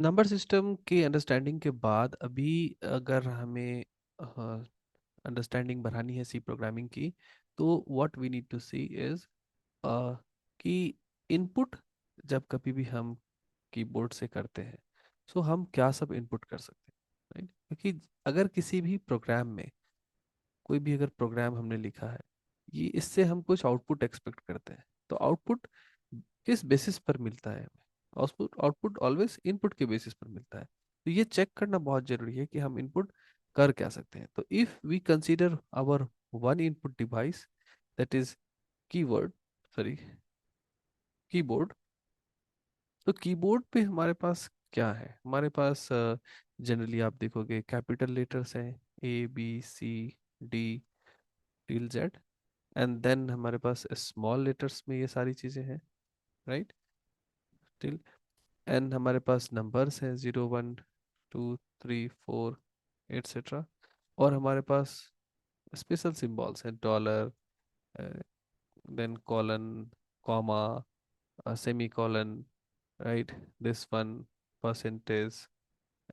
Number system के understanding के बाद अभी अगर हमें अंडरस्टैंडिंग बढ़ानी है सी प्रोग्रामिंग की, तो what we need to see is कि इनपुट जब कभी भी हम कीबोर्ड से करते हैं, सो हम क्या सब इनपुट कर सकते हैं, राइट? क्योंकि अगर किसी भी प्रोग्राम में कोई भी अगर प्रोग्राम हमने लिखा है, ये इससे हम कुछ आउटपुट एक्सपेक्ट करते हैं, तो आउटपुट किस बेसिस पर मिलता है हमें? आउटपुट आउटपुट ऑलवेज इनपुट के बेसिस पर मिलता है। तो ये चेक करना बहुत जरूरी है कि हम इनपुट कर क्या सकते हैं। तो if we consider our one input device, that is keyword sorry keyboard. तो कीबोर्ड पे हमारे पास क्या है? हमारे पास जनरली आप देखोगे कैपिटल लेटर्स हैं, A B C D till Z, and then हमारे पास स्मॉल लेटर्स में ये सारी चीज़ें हैं, राइट? टिल, एंड हमारे पास नंबर्स हैं 0 1 2 3 4 एटसेट्रा। और हमारे पास स्पेशल सिंबल्स हैं, dollar, then colon, comma, semi colon, right? This one, percentage,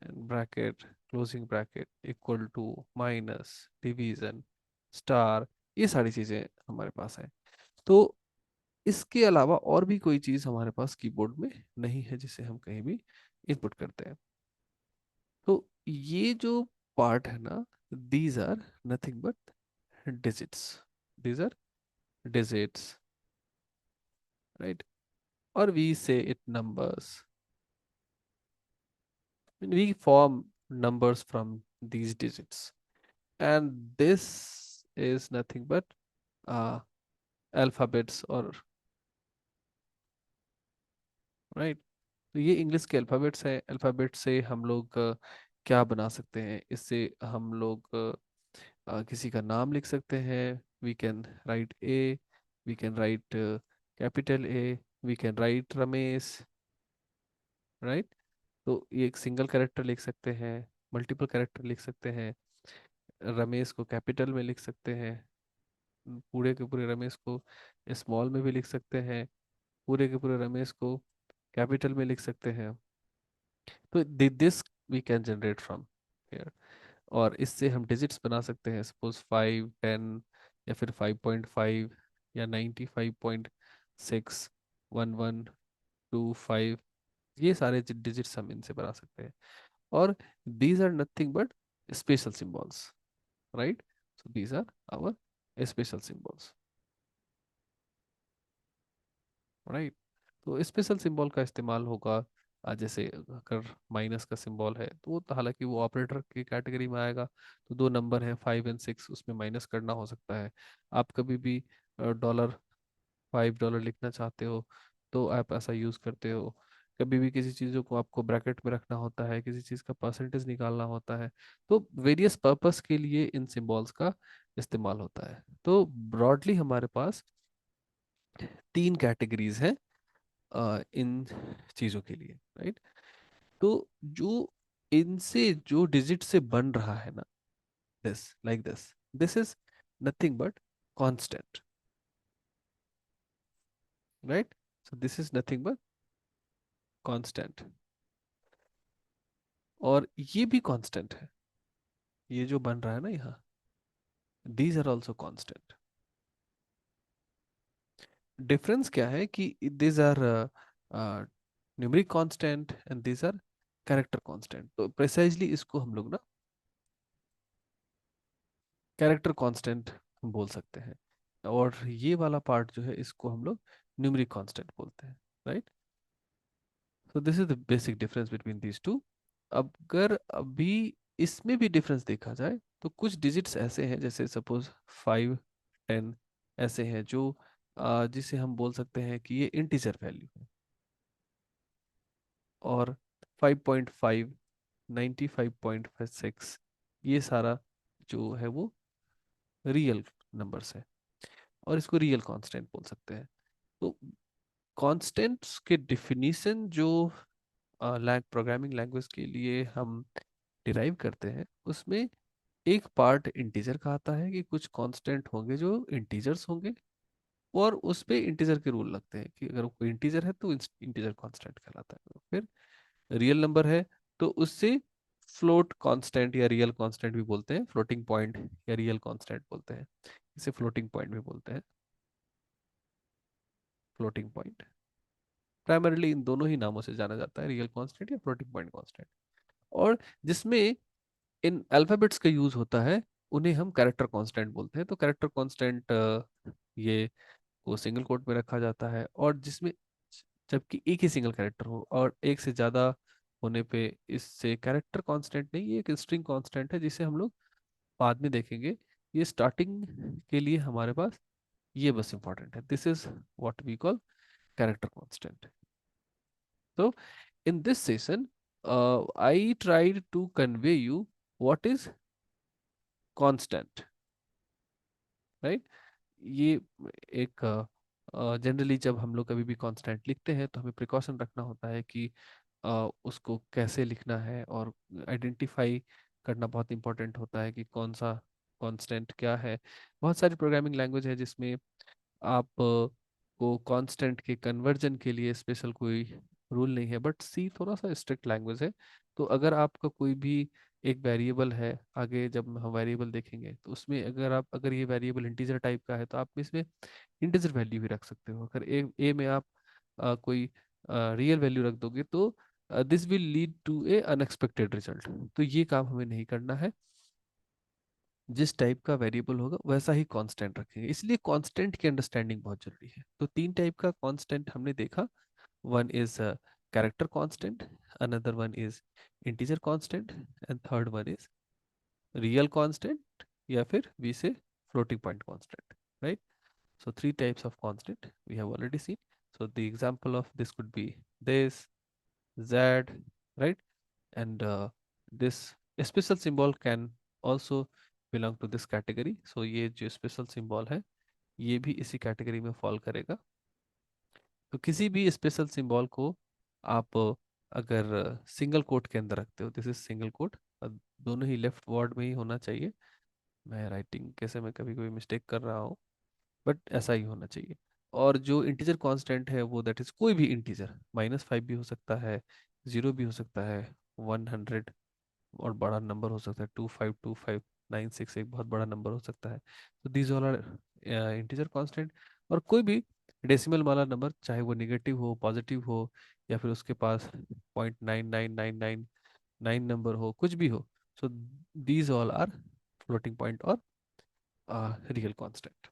bracket, closing bracket, equal to, minus, division, star, ये सारी चीज़ें हमारे पास हैं। तो इसके अलावा और भी कोई चीज़ हमारे पास कीबोर्ड में नहीं है जिसे हम कहीं भी इनपुट करते हैं। तो ये जो पार्ट है ना, these are nothing but digits, these are digits, right? और we say it numbers, we form numbers from these digits, and this is nothing but uh, alphabets or, right? तो ये इंग्लिश के अल्फ़ाबेट्स हैं। Alphabet से हम लोग क्या बना सकते हैं? इससे हम लोग किसी का नाम लिख सकते हैं। We can write A, we can write capital A, we can write Ramesh, right? तो ये एक सिंगल कैरेक्टर लिख सकते हैं, मल्टीपल कैरेक्टर लिख सकते हैं। रमेश को कैपिटल में लिख सकते हैं, पूरे के पूरे रमेश को स्मॉल में भी लिख सकते हैं, पूरे के पूरे रमेश को कैपिटल में लिख सकते हैं। तो this we can generate from here. और इससे हम डिजिट्स बना सकते हैं, सपोज 5 10, या फिर 5.5, या 95.6, 1125, ये सारे डिजिट्स हम इनसे बना सकते हैं। और these are nothing but special symbols, right? So these are our special symbols, right? तो स्पेशल सिंबल का इस्तेमाल होगा जैसे अगर माइनस का सिंबल है तो वो तो हालांकि वो ऑपरेटर की कैटेगरी में आएगा। तो दो नंबर है 5 और 6, उसमें माइनस करना हो सकता है। आप कभी भी $5 लिखना चाहते हो तो आप ऐसा यूज़ करते हो। कभी भी किसी चीज़ों को आपको ब्रैकेट में रखना होता है, किसी चीज़ का परसेंटेज निकालना होता है, तो वेरियस पर्पस के लिए इन सिंबल्स का इस्तेमाल होता है। तो ब्रॉडली हमारे पास तीन कैटेगरीज हैं इन चीजों के लिए, राइट? तो जो इनसे जो डिजिट से बन रहा है ना, this is nothing but constant, right? So this is nothing but constant, और ये भी कांस्टेंट है। ये जो बन रहा है ना यहाँ, these are also constant. Difference क्या है कि these are numeric constant and these are character constant. तो प्रिसाइजली इसको हम लोग ना कैरेक्टर कांस्टेंट बोल सकते हैं, और ये वाला पार्ट जो है इसको हम लोग न्यूमेरिक कांस्टेंट बोलते हैं, right? So this is the basic difference between these two. अगर अभी इसमें भी डिफरेंस देखा जाए तो कुछ डिजिट्स ऐसे हैं, जैसे सपोज 5 10 ऐसे हैं जो जिसे हम बोल सकते हैं कि ये इंटीजर वैल्यू है। और 5.5, 95.6, ये सारा जो है वो रियल नंबर्स है, और इसको रियल कांस्टेंट बोल सकते हैं। तो कांस्टेंट्स के डिफिनीशन जो प्रोग्रामिंग लैंग्वेज के लिए हम डिराइव करते हैं, उसमें एक पार्ट इंटीजर का आता है कि कुछ कांस्टेंट होंगे जो इंटीजर्स होंगे, और उस पे इंटीजर के रूल लगते हैं कि अगर कोई इंटीजर है तो इंटीजर कांस्टेंट कहलाता है। फिर रियल नंबर है तो उससे फ्लोट कांस्टेंट या रियल कांस्टेंट भी बोलते हैं, फ्लोटिंग पॉइंट या रियल कांस्टेंट बोलते हैं, इसे फ्लोटिंग पॉइंट भी बोलते हैं, फ्लोटिंग पॉइंट। प्राइमरीली इन दोनों ही नामों से जाना जाता है, रियल कांस्टेंट या फ्लोटिंग पॉइंट कांस्टेंट। और जिसमें इन अल्फाबेट्स का यूज होता है उन्हें हम कैरेक्टर कांस्टेंट बोलते हैं। तो कैरेक्टर कांस्टेंट ये को सिंगल कोट में रखा जाता है, और जिसमें जबकि एक ही सिंगल कैरेक्टर हो और एक से ज्यादा होने पे इससे कैरेक्टर कांस्टेंट नहीं, ये एक स्ट्रिंग कांस्टेंट है जिसे हम लोग बाद में देखेंगे। ये स्टार्टिंग के लिए हमारे पास ये बस इंपॉर्टेंट है, this is what we call character constant. तो in this session, I tried to convey you what is constant, right? ये एक जनरली जब हम लोग कभी भी कांस्टेंट लिखते हैं तो हमें प्रिकॉशन रखना होता है कि उसको कैसे लिखना है, और आइडेंटिफाई करना बहुत इंपॉर्टेंट होता है कि कौन सा कांस्टेंट क्या है। बहुत सारी प्रोग्रामिंग लैंग्वेज है जिसमें आप को कांस्टेंट के कन्वर्जन के लिए स्पेशल कोई रूल नहीं है, बट सी थोड़ा सा स्ट्रिक्ट लैंग्वेज है। तो अगर आपका कोई भी एक वेरिएबल है, आगे जब हम वेरिएबल देखेंगे तो उसमें अगर ये वेरिएबल इंटीजर टाइप का है तो आप इसमें इंटीजर वैल्यू भी रख सकते हो। अगर ए में आप कोई रियल वैल्यू रख दोगे तो this will lead to a unexpected result. तो ये काम हमें नहीं करना है, जिस टाइप का वेरिएबल होगा वैसा ही कांस्टेंट रखेंगे। इसलिए कांस्टेंट की अंडरस्टैंडिंग बहुत जरूरी है। तो तीन टाइप का कांस्टेंट हमने देखा, one is a character constant, another one is integer constant, and third one is real constant या फिर we say floating point constant, right? So three types of constant we have already seen. So the example of this could be this, z, right? And this special symbol can also belong to this category. So ये जो special symbol है ये भी इसी category में fall करेगा। तो किसी भी स्पेशल सिंबल को आप अगर सिंगल कोट के अंदर रखते हो, दिस इज सिंगल कोट, दोनों ही लेफ्ट वर्ड में ही होना चाहिए। मैं राइटिंग कैसे मैं कभी कभी मिस्टेक कर रहा हूँ, बट ऐसा ही होना चाहिए। और जो इंटीजर कांस्टेंट है वो दैट इज कोई भी इंटीजर, -5 भी हो सकता है, 0 भी हो सकता है, 100 और बड़ा नंबर हो सकता है, 252596 एक बहुत बड़ा नंबर हो सकता है। तो these all are integer constant. और कोई भी डेसिमल वाला नंबर, चाहे वो निगेटिव हो, पॉजिटिव हो, या फिर उसके पास 0.99999 नंबर हो, कुछ भी हो, so these all are floating point और रियल कांस्टेंट।